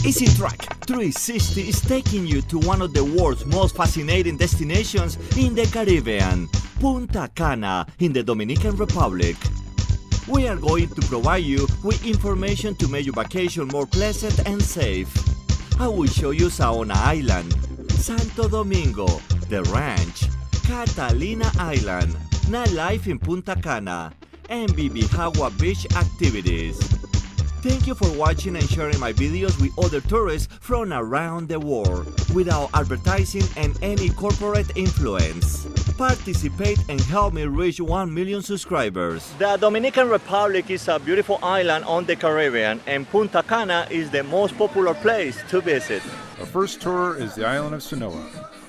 Easy Track 360 is taking you to one of the world's most fascinating destinations in the Caribbean, Punta Cana in the Dominican Republic. We are going to provide you with information to make your vacation more pleasant and safe. I will show you Sonora Island, Santo Domingo, The Ranch, Catalina Island, Nightlife in Punta Cana, and Bibijagua Beach activities. Thank you for watching and sharing my videos with other tourists from around the world without advertising and any corporate influence. Participate and help me reach 1 million subscribers. The Dominican Republic is a beautiful island on the Caribbean, and Punta Cana is the most popular place to visit. Our first tour is the island of Sonora.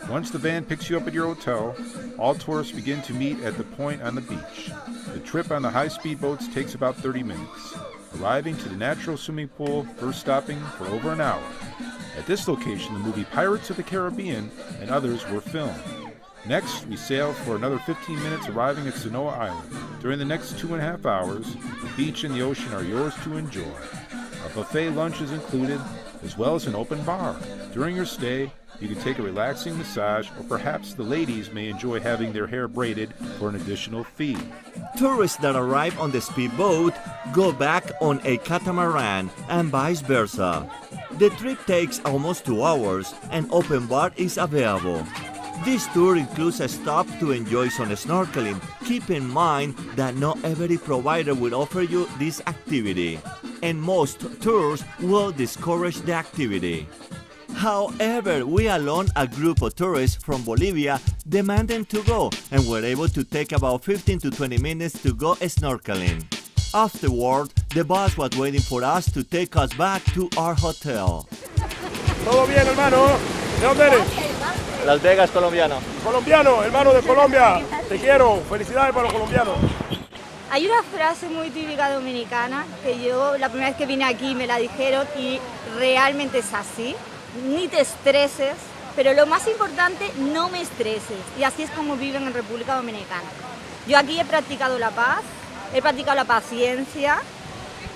Once the van picks you up at your hotel, all tourists begin to meet at the point on the beach. The trip on the high-speed boats takes about 30 minutes. Arriving to the natural swimming pool, first stopping for over an hour. At this location, the movie Pirates of the Caribbean and others were filmed. Next, we sail for another 15 minutes, arriving at Sonora Island. During the next 2.5 hours, the beach and the ocean are yours to enjoy. A buffet lunch is included, as well as an open bar. During your stay, you can take a relaxing massage, or perhaps the ladies may enjoy having their hair braided for an additional fee. Tourists that arrive on the speedboat go back on a catamaran and vice versa. The trip takes almost 2 hours and open bar is available. This tour includes a stop to enjoy some snorkeling. Keep in mind that not every provider will offer you this activity, and most tours will discourage the activity. However, we alone, a group of tourists from Bolivia, demanded to go and were able to take about 15 to 20 minutes to go snorkeling. Afterward, the bus was waiting for us to take us back to our hotel. ¿Todo bien, hermano? ¿De dónde eres? Las Vegas, colombiano. Colombiano, hermano de Colombia. Te quiero. Felicidades para los colombianos. Hay una frase muy típica dominicana que yo la primera vez que vine aquí me la dijeron y realmente es así. Ni te estreses, pero lo más importante, no me estreses. Y así es como viven en República Dominicana. Yo aquí he practicado la paz, he practicado la paciencia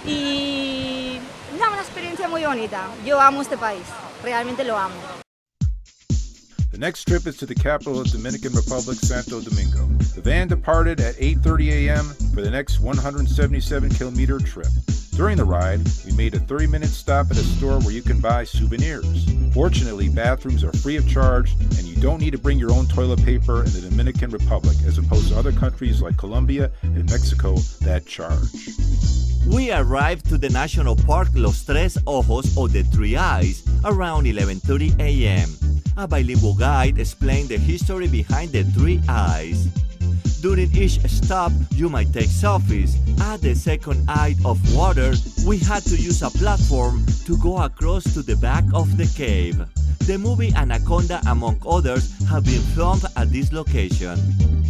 y una experiencia muy bonita. Yo amo este país, realmente lo amo. The next trip is to the capital of the Dominican Republic, Santo Domingo. The van departed at 8:30 a.m. for the next 177-kilometer trip. During the ride, we made a 30-minute stop at a store where you can buy souvenirs. Fortunately, bathrooms are free of charge, and you don't need to bring your own toilet paper in the Dominican Republic, as opposed to other countries like Colombia and Mexico that charge. We arrived to the National Park Los Tres Ojos, or the Three Eyes, around 11:30 a.m. A bilingual guide explained the history behind the Three Eyes. During each stop, you might take selfies. At the second eye of water, we had to use a platform to go across to the back of the cave. The movie Anaconda, among others, have been filmed at this location.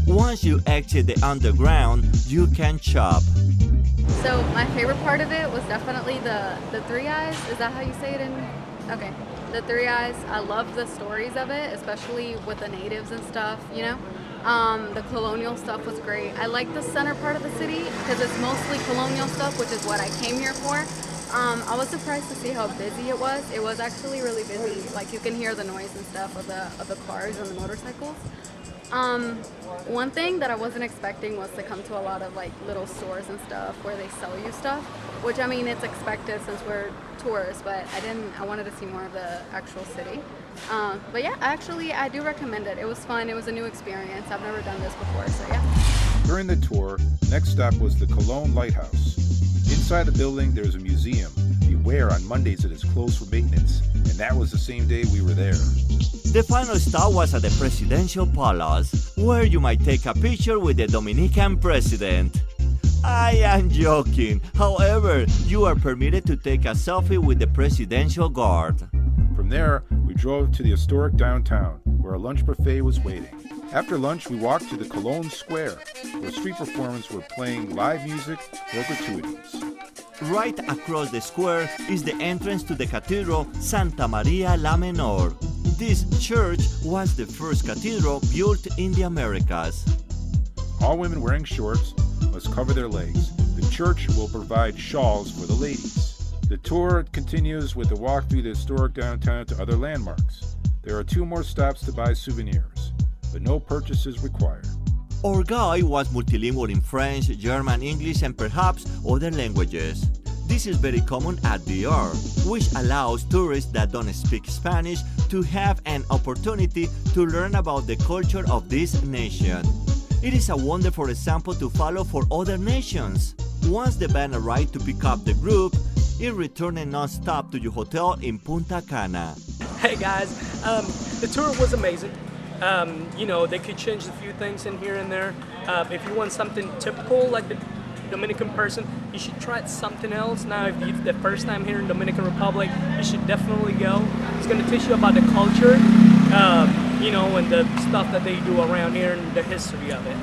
Once you exit the underground, you can shop. So my favorite part of it was definitely the Three Eyes. Is that how you say it in? Okay. The Three Eyes. I love the stories of it, especially with the natives and stuff, you know? The colonial stuff was great. I like the center part of the city because it's mostly colonial stuff, which is what I came here for. I was surprised to see how busy it was. It was actually really busy. Like you can hear the noise and stuff of the cars and the motorcycles. One thing that I wasn't expecting was to come to a lot of like little stores and stuff where they sell you stuff, which I mean it's expected since we're tourists, but I wanted to see more of the actual city. But yeah, actually I do recommend it. It was fun, it was a new experience. I've never done this before, so yeah. During the tour, next stop was the Cologne Lighthouse. Inside the building, there's a museum. Beware, on Mondays it is closed for maintenance, and that was the same day we were there. The final stop was at the Presidential Palace, where you might take a picture with the Dominican president. I am joking. However, you are permitted to take a selfie with the Presidential Guard. From there, we drove to the historic downtown, where a lunch buffet was waiting. After lunch, we walked to the Cologne Square, where street performers were playing live music or gratuities. Right across the square is the entrance to the Cathedral Santa Maria la Menor. This church was the first cathedral built in the Americas. All women wearing shorts must cover their legs. The church will provide shawls for the ladies. The tour continues with a walk through the historic downtown to other landmarks. There are 2 more stops to buy souvenirs, but no purchases required. Our guide was multilingual in French, German, English, and perhaps other languages. This is very common at DR, which allows tourists that don't speak Spanish to have an opportunity to learn about the culture of this nation. It is a wonderful example to follow for other nations. Once the van arrived to pick up the group, it returned non-stop to your hotel in Punta Cana. Hey guys, the tour was amazing. They could change a few things in here and there. If you want something typical like the Dominican person, you should try something else. Now, if it's the first time here in Dominican Republic, you should definitely go. It's going to teach you about the culture, and the stuff that they do around here and the history of it.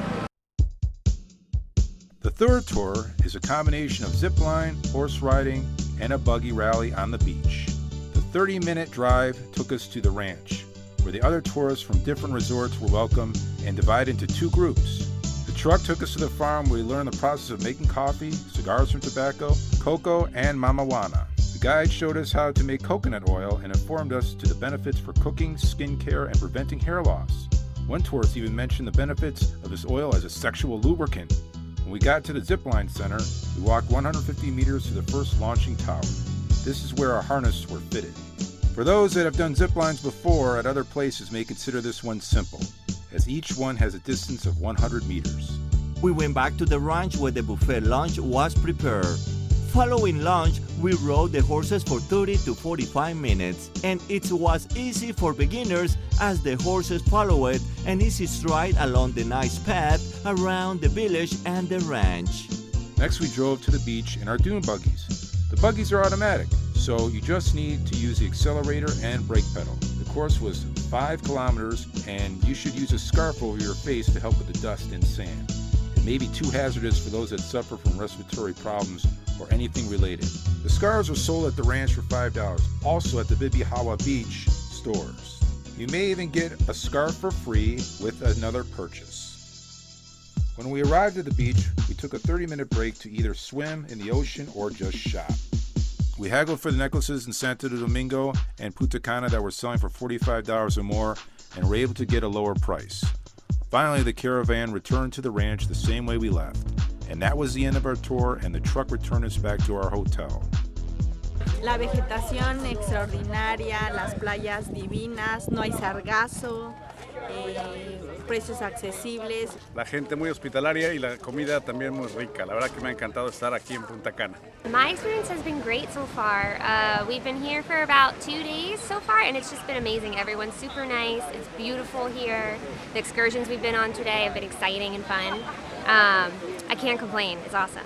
The third tour is a combination of zipline, horse riding, and a buggy rally on the beach. The 30-minute drive took us to the ranch, where the other tourists from different resorts were welcome and divided into 2 groups. The truck took us to the farm where we learned the process of making coffee, cigars from tobacco, cocoa, and mamajuana. The guide showed us how to make coconut oil and informed us to the benefits for cooking, skincare, and preventing hair loss. One tourist even mentioned the benefits of this oil as a sexual lubricant. When we got to the Zipline Center, we walked 150 meters to the first launching tower. This is where our harnesses were fitted. For those that have done ziplines before at other places may consider this one simple, as each one has a distance of 100 meters. We went back to the ranch where the buffet lunch was prepared. Following lunch, we rode the horses for 30 to 45 minutes, and it was easy for beginners as the horses followed an easy stride along the nice path around the village and the ranch. Next, we drove to the beach in our dune buggies. The buggies are automatic, so you just need to use the accelerator and brake pedal. The course was 5 kilometers, and you should use a scarf over your face to help with the dust and sand. It may be too hazardous for those that suffer from respiratory problems or anything related. The scarves are sold at the ranch for $5, also at the Bibihawa Beach stores. You may even get a scarf for free with another purchase. When we arrived at the beach, we took a 30-minute break to either swim in the ocean or just shop. We haggled for the necklaces in Santo Domingo and Punta Cana that were selling for $45 or more and were able to get a lower price. Finally, the caravan returned to the ranch the same way we left. And that was the end of our tour, and the truck returned us back to our hotel. La vegetación extraordinaria, las playas divinas, no hay sargazo, precios accesibles. La gente muy hospitalaria y la comida también muy rica. La verdad que me ha encantado estar aquí en Punta Cana. My experience has been great so far. We've been here for about 2 days so far, and it's just been amazing. Everyone's super nice. It's beautiful here. The excursions we've been on today have been exciting and fun. I can't complain. It's awesome.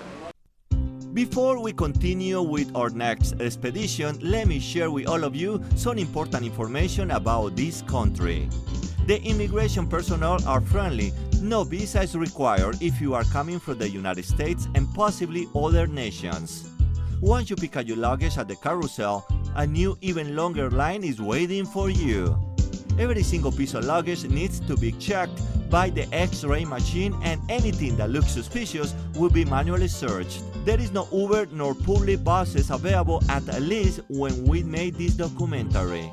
Before we continue with our next expedition, let me share with all of you some important information about this country. The immigration personnel are friendly. No visa is required if you are coming from the United States and possibly other nations. Once you pick up your luggage at the carousel, a new, even longer line is waiting for you. Every single piece of luggage needs to be checked by the X-ray machine, and anything that looks suspicious will be manually searched. There is no Uber nor public buses available, at least when we made this documentary.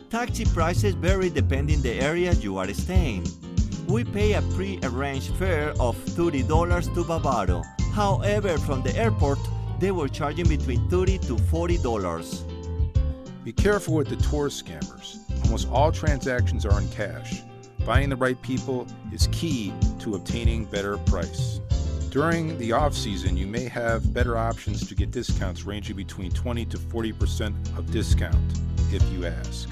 Taxi prices vary depending the area you are staying. We pay a pre-arranged fare of $30 to Bavaro. However, from the airport, they were charging between $30 to $40. Be careful with the tour scammers. Almost all transactions are in cash. Finding the right people is key to obtaining better price. During the off-season, you may have better options to get discounts ranging between 20 to 40% of discount if you ask.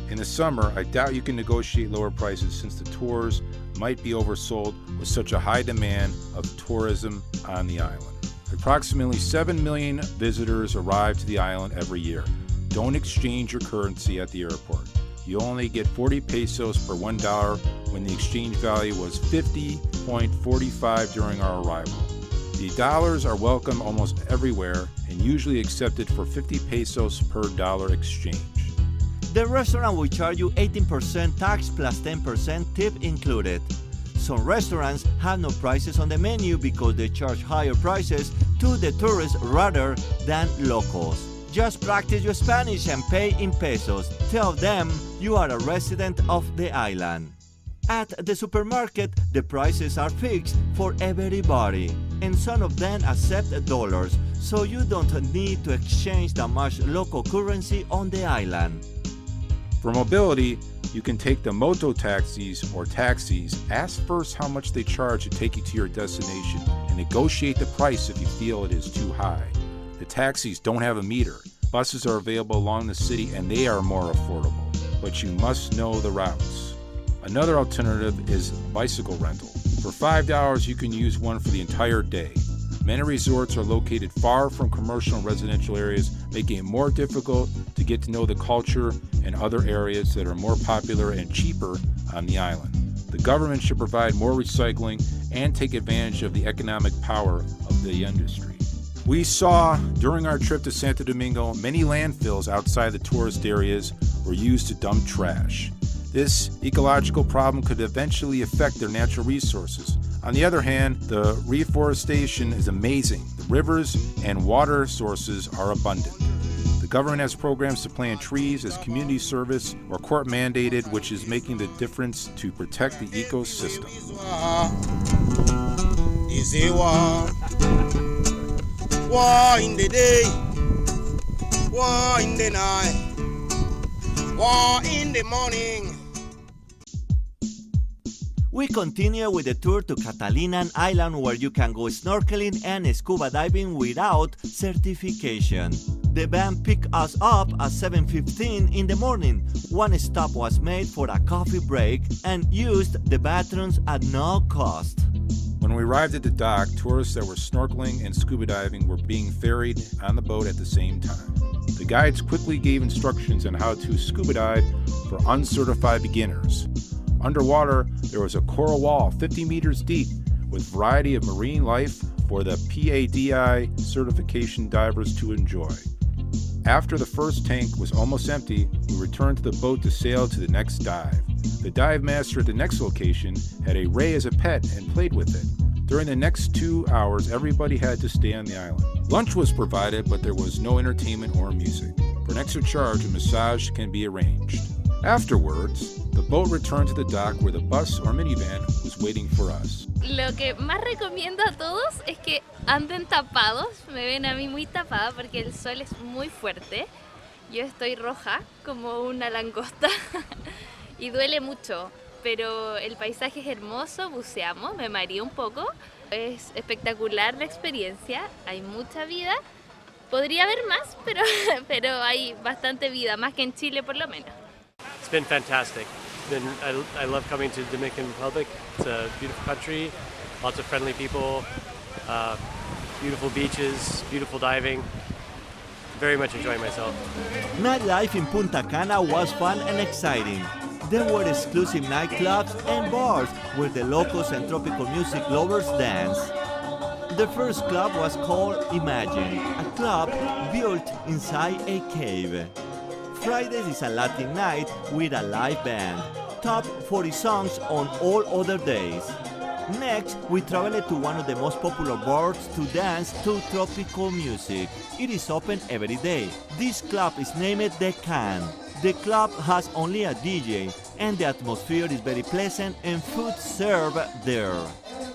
In the summer, I doubt you can negotiate lower prices since the tours might be oversold with such a high demand of tourism on the island. Approximately 7 million visitors arrive to the island every year. Don't exchange your currency at the airport. You only get 40 pesos per $1 when the exchange value was 50.45 during our arrival. The dollars are welcome almost everywhere and usually accepted for 50 pesos per dollar exchange. The restaurant will charge you 18% tax plus 10% tip included. Some restaurants have no prices on the menu because they charge higher prices to the tourists rather than locals. just practice your Spanish and pay in pesos. Tell them you are a resident of the island. At the supermarket, the prices are fixed for everybody, and some of them accept dollars, so you don't need to exchange that much local currency on the island. For mobility, you can take the moto taxis or taxis. Ask first how much they charge to take you to your destination and negotiate the price if you feel it is too high. The taxis don't have a meter. Buses are available along the city and they are more affordable, but you must know the routes. Another alternative is bicycle rental. For $5, you can use one for the entire day. Many resorts are located far from commercial and residential areas, making it more difficult to get to know the culture and other areas that are more popular and cheaper on the island. The government should provide more recycling and take advantage of the economic power of the industry. We saw during our trip to Santo Domingo, many landfills outside the tourist areas were used to dump trash. This ecological problem could eventually affect their natural resources. On the other hand, the reforestation is amazing. The rivers and water sources are abundant. The government has programs to plant trees as community service or court mandated, which is making the difference to protect the ecosystem. War in the day, war in the night, war in the morning. We continue with the tour to Catalina Island, where you can go snorkeling and scuba diving without certification. The van picked us up at 7:15 in the morning. One stop was made for a coffee break and used the bathrooms at no cost. When we arrived at the dock, tourists that were snorkeling and scuba diving were being ferried on the boat at the same time. The guides quickly gave instructions on how to scuba dive for uncertified beginners. Underwater, there was a coral wall 50 meters deep with a variety of marine life for the PADI certification divers to enjoy. After the first tank was almost empty, we returned to the boat to sail to the next dive. The dive master at the next location had a ray as a pet and played with it. During the next 2 hours, everybody had to stay on the island. Lunch was provided, but there was no entertainment or music. For an extra charge, a massage can be arranged. Afterwards, the boat returned to the dock where the bus or minivan was waiting for us. Lo que más recomiendo a todos es que anden tapados. Me ven a mí muy tapada porque el sol es muy fuerte. Yo estoy roja como una langosta y duele mucho, pero el paisaje es hermoso, buceamos, me mareé un poco. Es espectacular la experiencia, hay mucha vida. Podría haber más, pero hay bastante vida, más que en Chile por lo menos. It's been fantastic. I love coming to the Dominican Republic. It's a beautiful country, lots of friendly people, beautiful beaches, beautiful diving. Very much enjoying myself. Nightlife in Punta Cana was fun and exciting. There were exclusive nightclubs and bars where the locals and tropical music lovers dance. The first club was called Imagine, a club built inside a cave. Fridays is a Latin night with a live band. Top 40 songs on all other days. Next, we traveled to one of the most popular bars to dance to tropical music. It is open every day. This club is named The Can. The club has only a DJ, and the atmosphere is very pleasant and food served there.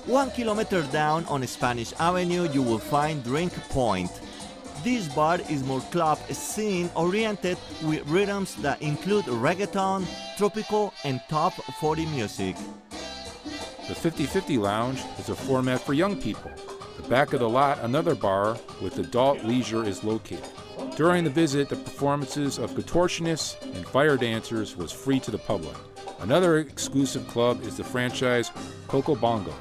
1 kilometer down on Spanish Avenue, you will find Drink Point. This bar is more club scene oriented with rhythms that include reggaeton, tropical, and top 40 music. The 50/50 Lounge is a format for young people. The back of the lot, another bar with adult leisure, is located. During the visit, the performances of contortionists and fire dancers was free to the public. Another exclusive club is the franchise Coco Bongo.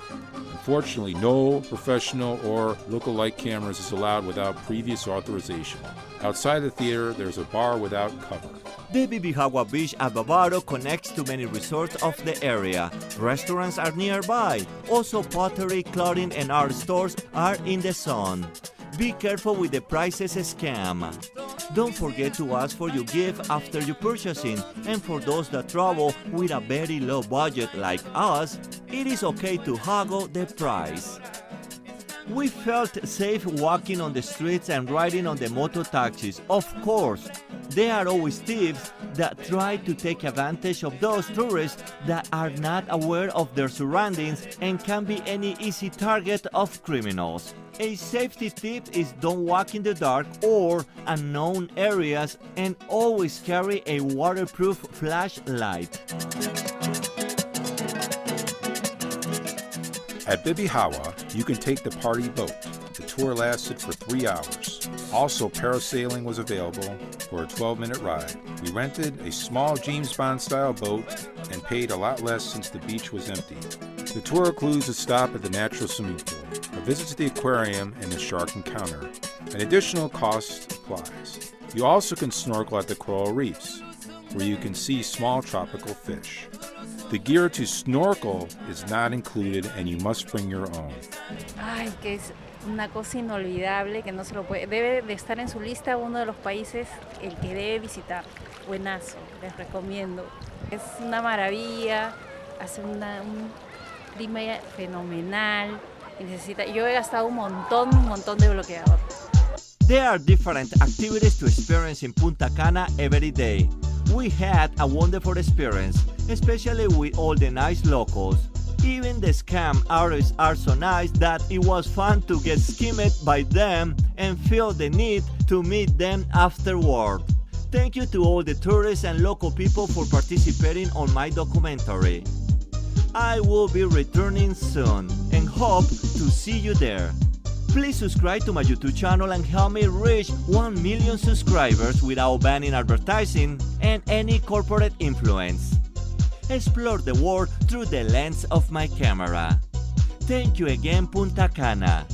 Unfortunately, no professional or look-alike cameras is allowed without previous authorization. Outside the theater, there's a bar without cover. The Bibijagua Beach at Bavaro connects to many resorts of the area. Restaurants are nearby. Also, pottery, clothing, and art stores are in the zone. Be careful with the prices scam. Don't forget to ask for your gift after your purchasing, and for those that travel with a very low budget like us, it is okay to haggle the price. We felt safe walking on the streets and riding on the moto taxis. Of course, there are always thieves that try to take advantage of those tourists that are not aware of their surroundings and can be any easy target of criminals. A safety tip is don't walk in the dark or unknown areas and always carry a waterproof flashlight. At Bibihawa, you can take the party boat. The tour lasted for 3 hours. Also, parasailing was available for a 12-minute ride. We rented a small James Bond-style boat and paid a lot less since the beach was empty. The tour includes a stop at the natural swimming pool, a visit to the aquarium, and the shark encounter. An additional cost applies. You also can snorkel at the coral reefs, where you can see small tropical fish. The gear to snorkel is not included and you must bring your own. Ay, que es una cosa inolvidable que no se lo puede. Debe de estar en su lista uno de los países el que debe visitar. Buenazo, les recomiendo. Es una maravilla, hace un clima fenomenal. Yo he gastado un montón de bloqueador. There are different activities to experience in Punta Cana every day. We had a wonderful experience, especially with all the nice locals. Even the scam artists are so nice that it was fun to get skimmed by them and feel the need to meet them afterward. Thank you to all the tourists and local people for participating on my documentary. I will be returning soon and hope to see you there. Please subscribe to my YouTube channel and help me reach 1 million subscribers without banning advertising and any corporate influence. Explore the world through the lens of my camera. Thank you again, Punta Cana.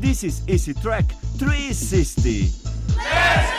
This is Easy Trek 360. Let's